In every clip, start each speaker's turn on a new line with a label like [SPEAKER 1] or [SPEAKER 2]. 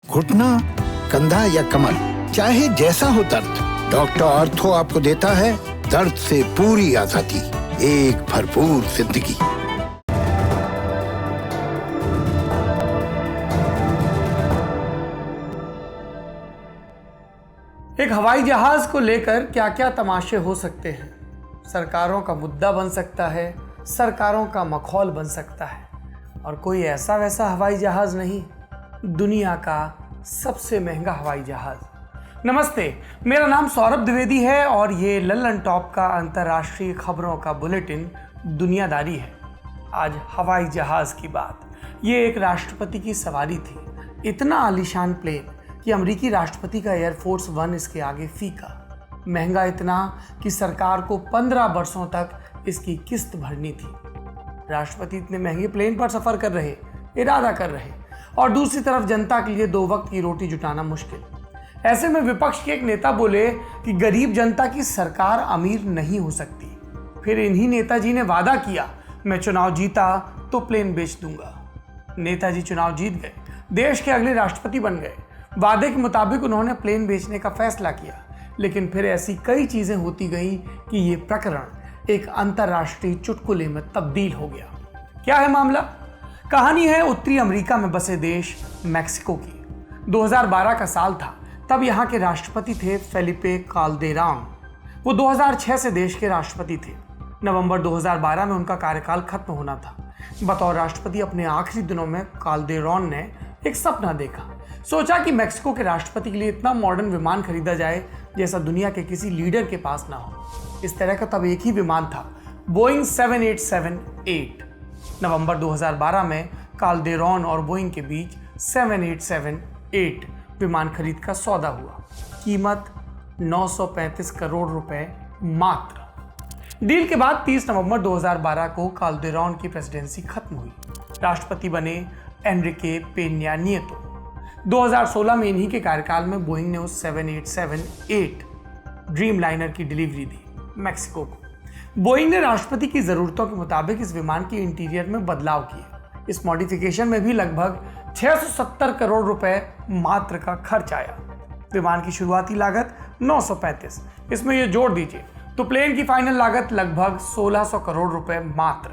[SPEAKER 1] घुटना, कंधा या कमर, चाहे जैसा हो दर्द, डॉक्टर ऑर्थो आपको देता है दर्द से पूरी आजादी, एक भरपूर जिंदगी।
[SPEAKER 2] एक हवाई जहाज को लेकर क्या क्या तमाशे हो सकते हैं। सरकारों का मुद्दा बन सकता है, सरकारों का मखौल बन सकता है, और कोई ऐसा वैसा हवाई जहाज नहीं, दुनिया का सबसे महंगा हवाई जहाज। नमस्ते, मेरा नाम सौरभ द्विवेदी है और ये लल्लन टॉप का अंतर्राष्ट्रीय खबरों का बुलेटिन दुनियादारी है। आज हवाई जहाज की बात। ये एक राष्ट्रपति की सवारी थी, इतना आलीशान प्लेन कि अमेरिकी राष्ट्रपति का एयरफोर्स वन इसके आगे फीका। महंगा इतना कि सरकार को 15 वर्षों तक इसकी किस्त भरनी थी। राष्ट्रपति इतने महंगे प्लेन पर सफर कर रहे, इरादा कर रहे, और दूसरी तरफ जनता के लिए 2 वक्त की रोटी जुटाना मुश्किल। ऐसे में विपक्ष के एक नेता बोले कि गरीब जनता की सरकार अमीर नहीं हो सकती। फिर इन्हीं नेताजी ने वादा किया, मैं चुनाव जीता तो प्लेन बेच दूंगा। नेताजी चुनाव जीत गए, देश के अगले राष्ट्रपति बन गए। वादे के मुताबिक उन्होंने प्लेन बेचने का फैसला किया, लेकिन फिर ऐसी कई चीजें होती गई कि ये प्रकरण एक अंतर्राष्ट्रीय चुटकुले में तब्दील हो गया। क्या है मामला? कहानी है उत्तरी अमेरिका में बसे देश मैक्सिको की। 2012 का साल था, तब यहाँ के राष्ट्रपति थे फेलिपे काल्देरॉन। वो 2006 से देश के राष्ट्रपति थे। नवंबर 2012 में उनका कार्यकाल खत्म होना था। बतौर राष्ट्रपति अपने आखिरी दिनों में काल्देरॉन ने एक सपना देखा। सोचा कि मैक्सिको के राष्ट्रपति के लिए इतना मॉडर्न विमान खरीदा जाए जैसा दुनिया के किसी लीडर के पास ना हो। इस तरह का तब एक ही विमान था, बोइंग 787-8। नवंबर 2012 में काल्देरॉन और बोइंग के बीच 787-8 विमान खरीद का सौदा हुआ। कीमत 935 करोड़ रुपए मात्र। डील के बाद 30 नवंबर 2012 को काल्देरॉन की प्रेसिडेंसी खत्म हुई। राष्ट्रपति बने एनरिके पेन्या नियतो। 2016 में इन्हीं के कार्यकाल में बोइंग ने उस 787-8 ड्रीम लाइनर की डिलीवरी दी मैक्सिको को। बोइंग ने राष्ट्रपति की जरूरतों के मुताबिक इस विमान के इंटीरियर में बदलाव किए। इस मॉडिफिकेशन में भी लगभग 670 करोड़ रुपए मात्र का खर्च आया। विमान की शुरुआती लागत 935, इसमें यह जोड़ दीजिए तो प्लेन की फाइनल लागत लगभग 1600 करोड़ रुपए मात्र।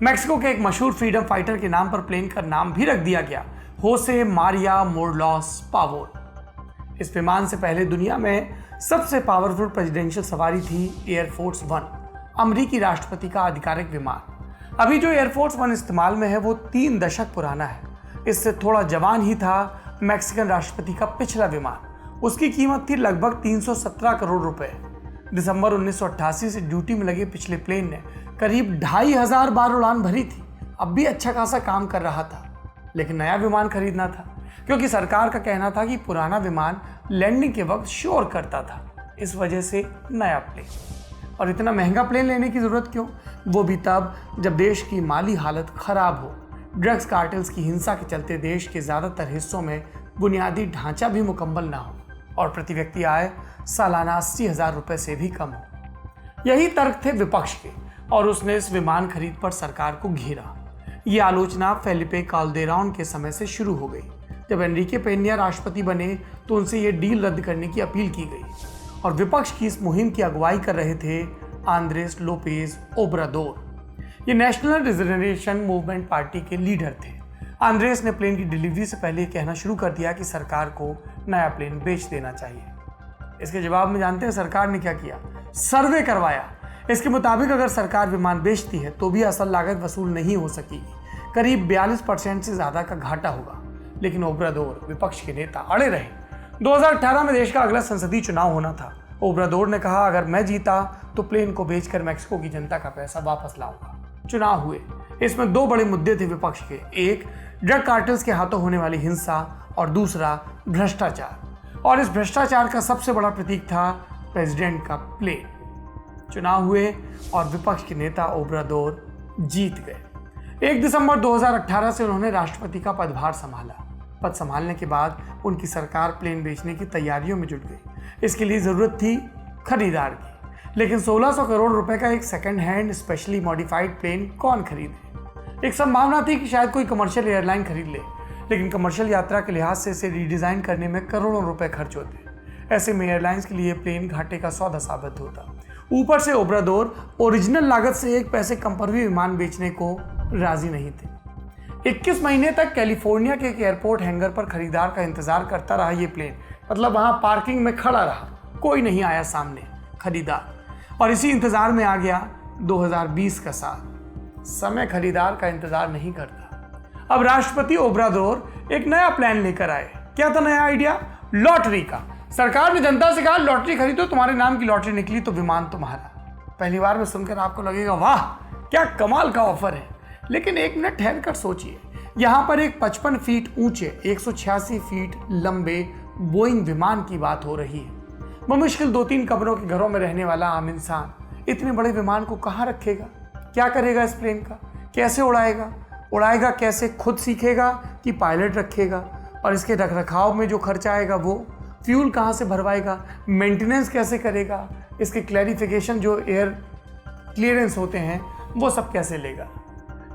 [SPEAKER 2] मैक्सिको के एक मशहूर फ्रीडम फाइटर के नाम पर प्लेन का नाम भी रख दिया गया, होसे मारिया मोरलोस पावोल। इस विमान से पहले दुनिया में सबसे पावरफुल प्रेसिडेंशियल सवारी थी एयरफोर्स वन, अमेरिकी राष्ट्रपति का आधिकारिक विमान। अभी जो एयरफोर्स वन इस्तेमाल में है वो 3 दशक पुराना है। इससे थोड़ा जवान ही था मैक्सिकन राष्ट्रपति का पिछला विमान। उसकी कीमत थी लगभग 317 करोड़ रुपए। दिसंबर 1988 से ड्यूटी में लगे पिछले प्लेन ने करीब 2500 बार उड़ान भरी थी। अब भी अच्छा खासा काम कर रहा था, लेकिन नया विमान खरीदना था, क्योंकि सरकार का कहना था कि पुराना विमान लैंडिंग के वक्त शोर करता था। इस वजह से नया प्लेन। और इतना महंगा प्लेन लेने की जरूरत क्यों? वो भी तब जब देश की माली हालत खराब हो। ड्रग्स कार्टेल्स की हिंसा के चलते देश के ज्यादातर हिस्सों में बुनियादी ढांचा भी मुकम्मल ना हो और प्रति व्यक्ति आय सालाना 80,000 रुपए से भी कम हो। यही तर्क थे विपक्ष के, और उसने इस विमान खरीद पर सरकार को घेरा। ये आलोचना फेलिपे काल्देरॉन के समय से शुरू हो गई। जब एनरिके पेन्या राष्ट्रपति बने तो उनसे ये डील रद्द करने की अपील की गई, और विपक्ष की इस मुहिम की अगुवाई कर रहे थे आंद्रेस लोपेज ओब्रादोर। ये नेशनल रिजर्वेशन मूवमेंट पार्टी के लीडर थे। आंद्रेस ने प्लेन की डिलीवरी से पहले कहना शुरू कर दिया कि सरकार को नया प्लेन बेच देना चाहिए। इसके जवाब में जानते हैं सरकार ने क्या किया? सर्वे करवाया। इसके मुताबिक अगर सरकार विमान बेचती है तो भी असल लागत वसूल नहीं हो सकेगी। करीब 42% से ज्यादा का घाटा होगा। लेकिन ओब्रादोर, विपक्ष के नेता, अड़े रहे। 2018 में देश का अगला संसदीय चुनाव होना था। ओब्रादोर ने कहा, अगर मैं जीता तो प्लेन को बेचकर मैक्सिको की जनता का पैसा वापस लाऊंगा। चुनाव हुए। इसमें 2 बड़े मुद्दे थे विपक्ष के। एक, ड्रग कार्टेल्स के हाथों होने वाली हिंसा, और दूसरा भ्रष्टाचार। और इस भ्रष्टाचार का सबसे बड़ा प्रतीक था प्रेसिडेंट का प्लेन। चुनाव हुए और विपक्ष के नेता ओब्रादोर जीत गए। 1 दिसंबर 2018 से उन्होंने राष्ट्रपति का पदभार संभाला। पद संभालने के बाद उनकी सरकार प्लेन बेचने की तैयारियों में जुट गई। इसके लिए जरूरत थी खरीदार की, लेकिन 1600 करोड़ रुपए का एक second hand specially modified plane कौन खरीदे? एक संभावना थी कि शायद कोई कमर्शियल एयरलाइन खरीद ले, लेकिन कमर्शियल यात्रा के लिहाज से इसे रीडिज़ाइन करने में करोड़ों रुपए खर्च होते। ऐसे में एयरलाइंस के लिए प्लेन घाटे का सौदा साबित होता। ऊपर से ओब्राडोर ओरिजिनल लागत से 1 पैसे कम पर भी विमान बेचने को राजी नहीं थे। 21 महीने तक कैलिफोर्निया के एक एयरपोर्ट हैंगर पर खरीदार का इंतजार करता रहा ये प्लेन, मतलब वहां पार्किंग में खड़ा रहा, कोई नहीं आया सामने खरीदार। और इसी इंतजार में आ गया 2020 का साल। समय खरीदार का इंतजार नहीं करता। अब राष्ट्रपति ओब्राडोर एक नया प्लान लेकर आए। क्या था नया आइडिया? लॉटरी का। सरकार ने जनता से कहा लॉटरी खरीदो, तुम्हारे नाम की लॉटरी निकली तो विमान तुम्हारा। पहली बार में सुनकर आपको लगेगा वाह क्या कमाल का ऑफर है, लेकिन एक मिनट ठहर कर सोचिए। यहाँ पर एक 55 फीट ऊंचे 186 फीट लंबे बोइंग विमान की बात हो रही है। बमुश्किल 2-3 कमरों के घरों में रहने वाला आम इंसान इतने बड़े विमान को कहाँ रखेगा? क्या करेगा इस प्लेन का? कैसे उड़ाएगा? उड़ाएगा कैसे? खुद सीखेगा कि पायलट रखेगा? और इसके रखरखाव में जो खर्चा आएगा वो फ्यूल कहाँ से भरवाएगा? मेंटेनेंस कैसे करेगा? इसके क्लैरिफिकेशन जो एयर क्लियरेंस होते हैं वो सब कैसे लेगा?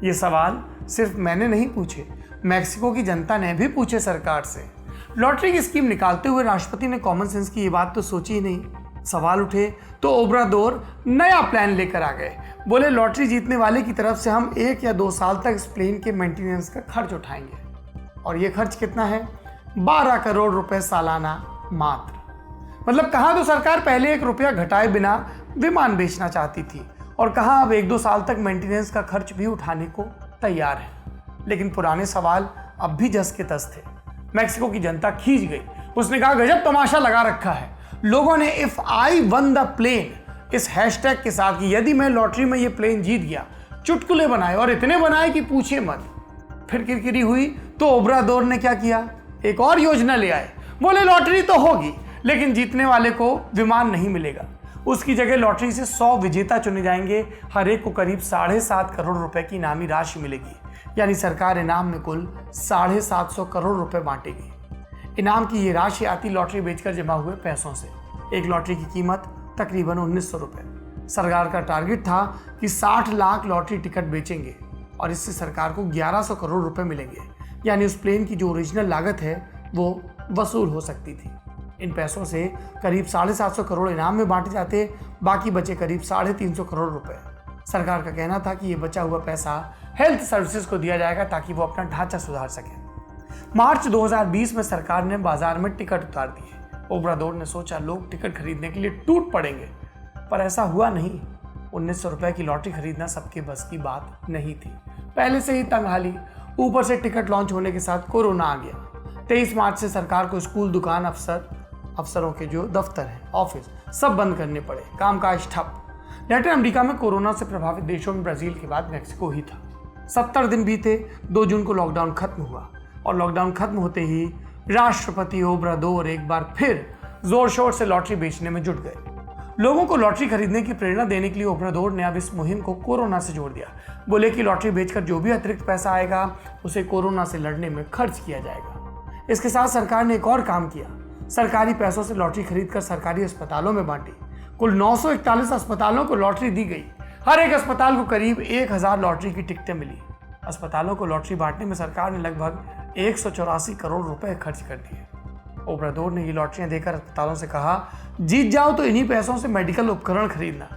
[SPEAKER 2] ये सवाल सिर्फ मैंने नहीं पूछे, मैक्सिको की जनता ने भी पूछे सरकार से। लॉटरी की स्कीम निकालते हुए राष्ट्रपति ने कॉमन सेंस की ये बात तो सोची ही नहीं। सवाल उठे तो ओब्राडोर नया प्लान लेकर आ गए। बोले लॉटरी जीतने वाले की तरफ से हम 1 या 2 साल तक इस प्लेन के मेंटेनेंस का खर्च उठाएंगे। और ये खर्च कितना है? 12 करोड़ रुपए सालाना मात्र। मतलब कहाँ तो सरकार पहले 1 रुपया घटाए बिना विमान बेचना चाहती थी, और कहाँ अब 1-2 साल तक मेंटेनेंस का खर्च भी उठाने को तैयार है। लेकिन पुराने सवाल अब भी जस के तस थे। मैक्सिको की जनता खींच गई। उसने कहा गजब तमाशा लगा रखा है। लोगों ने if I won the plane इस हैशटैग के साथ कि यदि मैं लॉटरी में ये प्लेन जीत गया, चुटकुले बनाए, और इतने बनाए कि पूछिए मत। फिर किरकिरी हुई तो ओब्राडोर ने क्या किया? एक और योजना ले आए। बोले लॉटरी तो होगी लेकिन जीतने वाले को विमान नहीं मिलेगा। उसकी जगह लॉटरी से 100 विजेता चुने जाएंगे। हर एक को करीब 7.5 करोड़ रुपए की इनामी राशि मिलेगी। यानी सरकार इनाम में कुल 750 करोड़ रुपए बांटेगी। इनाम की ये राशि आती लॉटरी बेचकर जमा हुए पैसों से। एक लॉटरी की कीमत तकरीबन 1900 रुपए। सरकार का टारगेट था कि 60 लाख लॉटरी टिकट बेचेंगे और इससे सरकार को 1100 करोड़ रुपए मिलेंगे। यानी उस प्लेन की जो ओरिजिनल लागत है वो वसूल हो सकती थी। इन पैसों से करीब 750 करोड़ इनाम में बांटे जाते, बाकी बचे करीब 350 करोड़ रुपए। सरकार का कहना था कि ये बचा हुआ पैसा हेल्थ सर्विसेज को दिया जाएगा ताकि वो अपना ढांचा सुधार सकें। मार्च 2020 में सरकार ने बाजार में टिकट उतार दिए। ओब्राडोर ने सोचा लोग टिकट खरीदने के लिए टूट पड़ेंगे, पर ऐसा हुआ नहीं। 1900 रुपए की लॉटरी खरीदना सबके बस की बात नहीं थी। पहले से ही तंगहाली, ऊपर से टिकट लॉन्च होने के साथ कोरोना आ गया। 23 मार्च से सरकार को स्कूल, दुकान, अफसरों के जो दफ्तर हैं, ऑफिस, सब बंद करने पड़े। कामकाज ठप। लैटिन अमेरिका में कोरोना से प्रभावित देशों में ब्राजील के बाद मैक्सिको ही था। 70 दिन बीते, 2 जून को लॉकडाउन खत्म हुआ और लॉकडाउन खत्म होते ही राष्ट्रपति ओब्राडोर एक बार फिर जोर शोर से लॉटरी बेचने में जुट गए। लोगों को लॉटरी खरीदने की प्रेरणा देने के लिए ओब्राडोर ने अब इस मुहिम को कोरोना से जोड़ दिया। बोले कि लॉटरी बेचकर जो भी अतिरिक्त पैसा आएगा उसे कोरोना से लड़ने में खर्च किया जाएगा। इसके साथ सरकार ने एक और काम किया। सरकारी पैसों से लॉटरी खरीदकर सरकारी अस्पतालों में बांटी। कुल 941 अस्पतालों को लॉटरी दी गई। हर एक अस्पताल को करीब 1000 लॉटरी की टिकटें मिली। अस्पतालों को लॉटरी बांटने में सरकार ने लगभग 184 करोड़ रुपए खर्च कर दिए। ओब्राडोर ने ये लॉटरियां देकर अस्पतालों से कहा जीत जाओ तो इन्हीं पैसों से मेडिकल उपकरण खरीदना।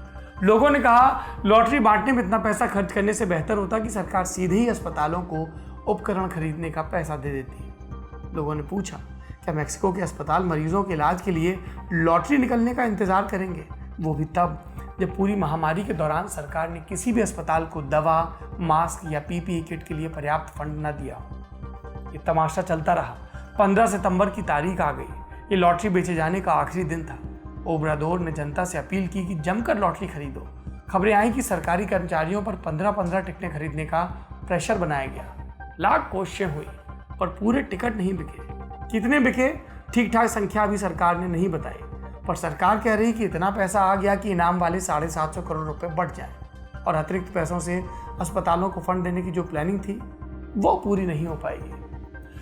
[SPEAKER 2] लोगों ने कहा लॉटरी बांटने में इतना पैसा खर्च करने से बेहतर होता कि सरकार सीधे ही अस्पतालों को उपकरण खरीदने का पैसा दे देती। लोगों ने पूछा क्या मैक्सिको के अस्पताल मरीजों के इलाज के लिए लॉटरी निकलने का इंतजार करेंगे, वो भी तब जब पूरी महामारी के दौरान सरकार ने किसी भी अस्पताल को दवा, मास्क या पीपीई किट के लिए पर्याप्त फंड न दिया। ये तमाशा चलता रहा। 15 सितंबर की तारीख आ गई। ये लॉटरी बेचे जाने का आखिरी दिन था। ओब्राडोर ने जनता से अपील की कि जमकर लॉटरी खरीदो। खबरें आई कि सरकारी कर्मचारियों पर 15-15 टिकटें खरीदने का प्रेशर बनाया गया। लाख कोशिशें हुई पर पूरे टिकट नहीं बिके। कितने बिके ठीक ठाक संख्या अभी सरकार ने नहीं बताई, पर सरकार कह रही कि इतना पैसा आ गया कि इनाम वाले 750 करोड़ रुपए बढ़ जाए और अतिरिक्त पैसों से अस्पतालों को फंड देने की जो प्लानिंग थी वो पूरी नहीं हो पाएगी।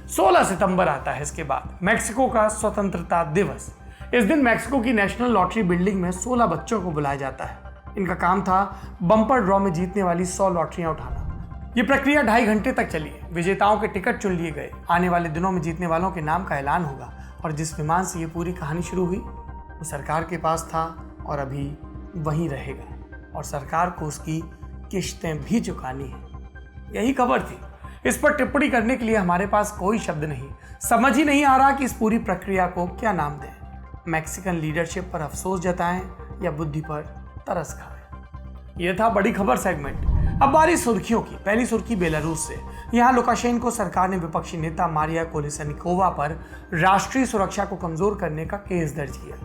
[SPEAKER 2] 16 सितंबर आता है इसके बाद, मैक्सिको का स्वतंत्रता दिवस। इस दिन मैक्सिको की नेशनल लॉटरी बिल्डिंग में 16 बच्चों को बुलाया जाता है। इनका काम था बम्पर ड्रॉ में जीतने वाली 100 लॉटरियां उठाना। ये प्रक्रिया 2.5 घंटे तक चली है। विजेताओं के टिकट चुन लिए गए। आने वाले दिनों में जीतने वालों के नाम का ऐलान होगा और जिस विमान से ये पूरी कहानी शुरू हुई वो सरकार के पास था और अभी वहीं रहेगा और सरकार को उसकी किश्तें भी चुकानी है। यही खबर थी। इस पर टिप्पणी करने के लिए हमारे पास कोई शब्द नहीं। समझ ही नहीं आ रहा कि इस पूरी प्रक्रिया को क्या नाम दें। मैक्सिकन लीडरशिप पर अफसोस जताएं या बुद्धि पर तरस खाएं। यह था बड़ी खबर सेगमेंट। अब बारी सुर्खियों की। पहली सुर्खी बेलारूस से। यहाँ लुकाशेंको सरकार ने विपक्षी नेता मारिया कोलिसनिकोवा पर राष्ट्रीय सुरक्षा को कमजोर करने का केस दर्ज किया।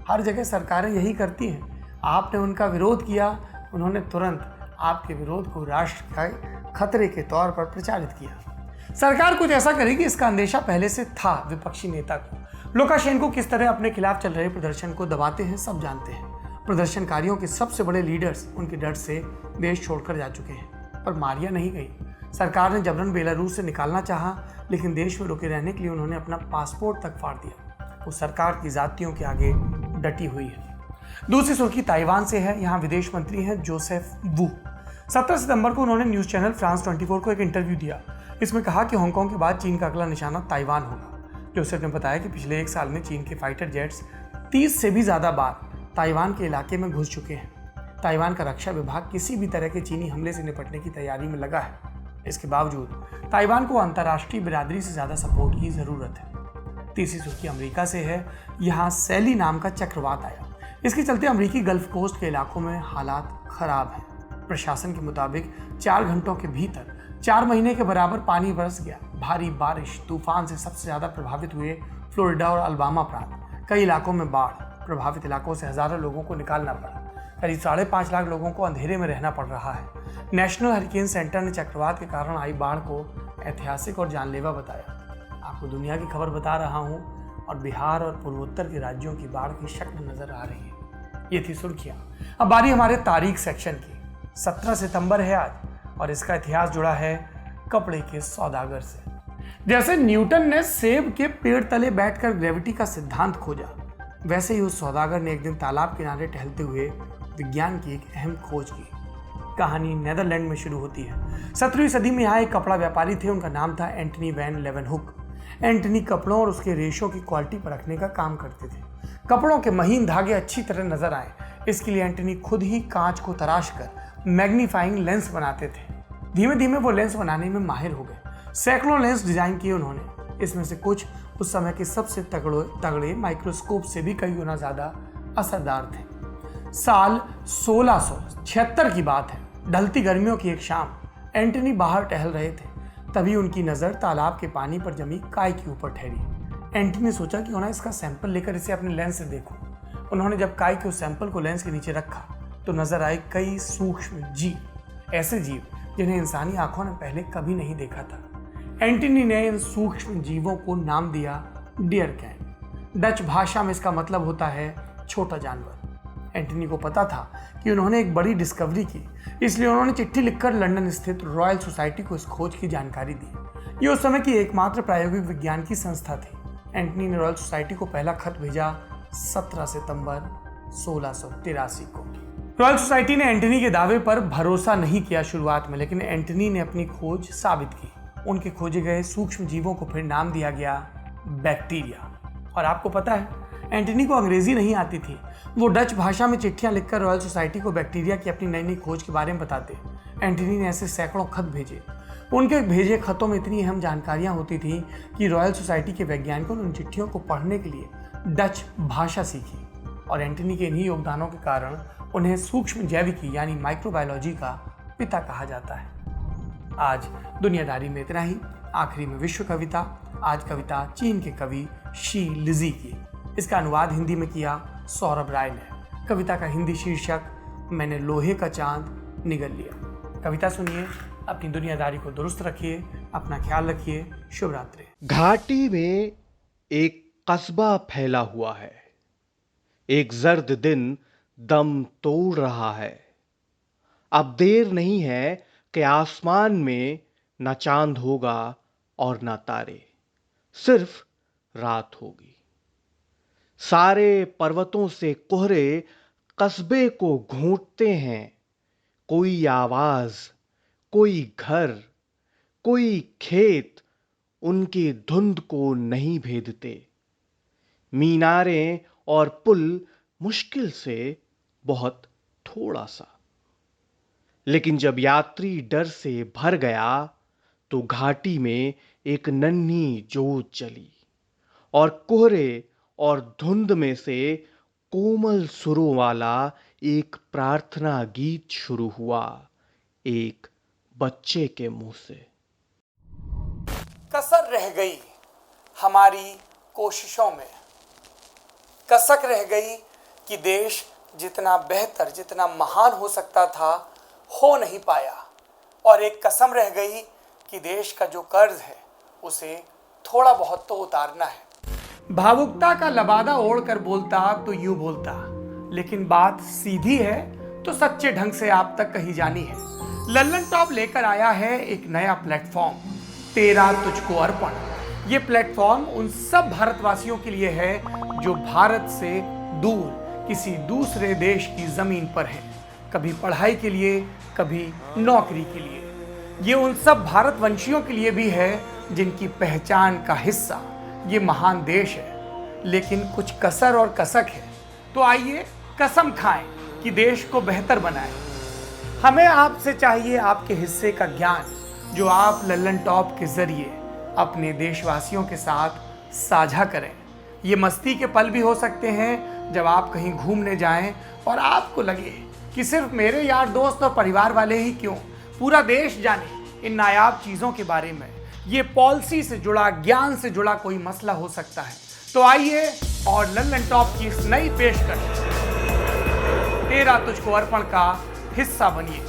[SPEAKER 2] हर जगह सरकारें यही करती हैं। आपने उनका विरोध किया, उन्होंने तुरंत आपके विरोध को राष्ट्र के खतरे के तौर पर प्रचारित किया। सरकार कुछ ऐसा करेगी इसका अंदेशा पहले से था विपक्षी नेता को। लुकाशेंको किस तरह अपने खिलाफ चल रहे प्रदर्शन को दबाते हैं सब जानते हैं। प्रदर्शनकारियों के सबसे बड़े लीडर्स उनके डर से देश छोड़कर जा चुके हैं, पर मारिया नहीं गई। सरकार ने जबरन बेलारूस से निकालना चाहा, लेकिन देश में रुके रहने के लिए उन्होंने अपना पासपोर्ट तक फाड़ दिया। वो सरकार की जातियों के आगे डटी हुई है। दूसरी सुर्खी ताइवान से है। यहाँ विदेश मंत्री हैं जोसेफ वू। 17 सितंबर को उन्होंने न्यूज चैनल फ्रांस 24 को एक इंटरव्यू दिया। इसमें कहा कि हांगकांग के बाद चीन का अगला निशाना ताइवान होगा। जोसेफ ने बताया कि पिछले 1 साल में चीन के फाइटर जेट्स 30 से भी ज्यादा बार ताइवान के इलाके में घुस चुके हैं। ताइवान का रक्षा विभाग किसी भी तरह के चीनी हमले से निपटने की तैयारी में लगा है। इसके बावजूद ताइवान को अंतर्राष्ट्रीय बिरादरी से ज्यादा सपोर्ट की जरूरत है। तीसरी सुर्खी अमेरिका से है। यहाँ सैली नाम का चक्रवात आया। इसके चलते अमेरिकी गल्फ कोस्ट के इलाकों में हालात खराब हैं। प्रशासन के मुताबिक 4 घंटों के भीतर 4 महीने के बराबर पानी बरस गया। भारी बारिश तूफान से सबसे ज्यादा प्रभावित हुए फ्लोरिडा और अल्बामा प्रांत। कई इलाकों में बाढ़। प्रभावित इलाकों से हजारों लोगों को निकालना पड़ा। करीब 5.5 लाख लोगों को अंधेरे में रहना पड़ रहा है। नेशनल हरिकेन सेंटर ने चक्रवात के कारण आई बाढ़ को ऐतिहासिक और जानलेवा बताया। आपको दुनिया की खबर बता रहा हूँ और बिहार और पूर्वोत्तर के राज्यों की बाढ़ की शक्ल नजर आ रही है। ये थी सुर्खियां। अब बारी हमारे तारीख सेक्शन की। 17 सितंबर है आज और इसका इतिहास जुड़ा है कपड़े के सौदागर से। जैसे न्यूटन ने सेब के पेड़ तले बैठकर ग्रेविटी का सिद्धांत खोजा, वैसे ही उस सौदागर ने एक दिन तालाब किनारे टहलते हुए विज्ञान की एक अहम खोज की। कहानी नेदरलैंड में शुरू होती है। 17वीं सदी में यहाँ एक कपड़ा व्यापारी थे। उनका नाम था एंटनी वैन लेवेनहुक। एंटनी कपड़ों और उसके रेशों की क्वालिटी परखने का काम करते थे। कपड़ों के महीन धागे अच्छी तरह नजर आए, इसके लिए एंटनी खुद ही कांच को तराश कर मैग्नीफाइंग लेंस बनाते थे। धीमे धीमे वो लेंस बनाने में माहिर हो गए। सैकड़ों लेंस डिजाइन किए उन्होंने। इसमें से कुछ उस समय के सबसे तगड़े माइक्रोस्कोप से भी कई गुना ज्यादा असरदार थे। साल 1676 की बात है। ढलती गर्मियों की एक शाम एंटनी बाहर टहल रहे थे। तभी उनकी नजर तालाब के पानी पर जमी काई के ऊपर ठहरी। एंटनी ने सोचा कि इसका सैंपल लेकर इसे अपने लेंस से देखूं। उन्होंने जब काई के उस सैंपल को लेंस के नीचे रखा तो नजर आए कई सूक्ष्म जीव, ऐसे जीव जिन्हें इंसानी आंखों ने पहले कभी नहीं देखा था। एंटनी ने इन सूक्ष्म जीवों को नाम दिया डियर कैन। डच भाषा में इसका मतलब होता है छोटा जानवर। एंटनी को पता था कि उन्होंने एक बड़ी डिस्कवरी की, इसलिए उन्होंने चिट्ठी लिखकर लंदन स्थित रॉयल सोसाइटी को इस खोज की जानकारी दी। ये उस समय की एकमात्र प्रायोगिक विज्ञान की संस्था थी। एंटनी ने रॉयल सोसाइटी को पहला खत भेजा 17 सितंबर 1683 को। रॉयल सोसाइटी ने एंटनी के दावे पर भरोसा नहीं किया शुरुआत में, लेकिन एंटनी ने अपनी खोज साबित की। उनके खोजे गए सूक्ष्म जीवों को फिर नाम दिया गया बैक्टीरिया। और आपको पता है एंटनी को अंग्रेजी नहीं आती थी। वो डच भाषा में चिट्ठियां लिखकर रॉयल सोसाइटी को बैक्टीरिया की अपनी नई नई खोज के बारे में बताते। एंटनी ने ऐसे सैकड़ों खत भेजे। उनके भेजे खतों में इतनी अहम जानकारियां होती थी कि रॉयल सोसाइटी के वैज्ञानिकों ने उन चिट्ठियों को पढ़ने के लिए डच भाषा सीखी। और एंटनी के इन्हीं योगदानों के कारण उन्हें सूक्ष्म जैविकी यानी माइक्रोबायोलॉजी का पिता कहा जाता है। आज दुनियादारी में इतना ही। आखिरी में विश्व कविता। आज कविता चीन के कवि शी लिजी की। इसका अनुवाद हिंदी में किया सौरभ राय ने। कविता का हिंदी शीर्षक मैंने लोहे का चांद निगल लिया। कविता सुनिए, अपनी दुनियादारी को दुरुस्त रखिए, अपना ख्याल रखिए। शुभ रात्रि।
[SPEAKER 3] घाटी में एक कस्बा फैला हुआ है। एक जर्द दिन दम तोड़ रहा है। अब देर नहीं है कि आसमान में न चांद होगा और न तारे, सिर्फ रात होगी। सारे पर्वतों से कोहरे कस्बे को घूंटते हैं। कोई आवाज, कोई घर, कोई खेत उनकी धुंध को नहीं भेदते। मीनारें और पुल मुश्किल से बहुत थोड़ा सा। लेकिन जब यात्री डर से भर गया तो घाटी में एक नन्ही जोत जली और कोहरे और धुंध में से कोमल सुरों वाला एक प्रार्थना गीत शुरू हुआ, एक बच्चे के मुंह से।
[SPEAKER 2] कसर रह गई हमारी कोशिशों में, कसक रह गई कि देश जितना बेहतर, जितना महान हो सकता था, हो नहीं पाया। और एक कसम रह गई कि देश का जो कर्ज है उसे थोड़ा बहुत तो उतारना है। भावुकता का लबादा ओढ़कर बोलता तो यूं बोलता, लेकिन बात सीधी है तो सच्चे ढंग से आप तक कही जानी है। लल्लन टॉप लेकर आया है एक नया प्लेटफॉर्म, तेरा तुझको अर्पण। ये प्लेटफॉर्म उन सब भारतवासियों के लिए है जो भारत से दूर किसी दूसरे देश की जमीन पर हैं, कभी पढ़ाई के लिए, कभी नौकरी के लिए। ये उन सब भारतवंशियों के लिए भी है जिनकी पहचान का हिस्सा ये महान देश है, लेकिन कुछ कसर और कसक है। तो आइए कसम खाएं कि देश को बेहतर बनाएं। हमें आपसे चाहिए आपके हिस्से का ज्ञान, जो आप लल्लन टॉप के जरिए अपने देशवासियों के साथ साझा करें। ये मस्ती के पल भी हो सकते हैं जब आप कहीं घूमने जाएं और आपको लगे कि सिर्फ मेरे यार दोस्त और परिवार वाले ही क्यों, पूरा देश जाने इन नायाब चीज़ों के बारे में। ये पॉलिसी से जुड़ा, ज्ञान से जुड़ा कोई मसला हो सकता है। तो आइए और लल्लन टॉप की इस नई पेशकश तेरा तुझको अर्पण का हिस्सा बनिए।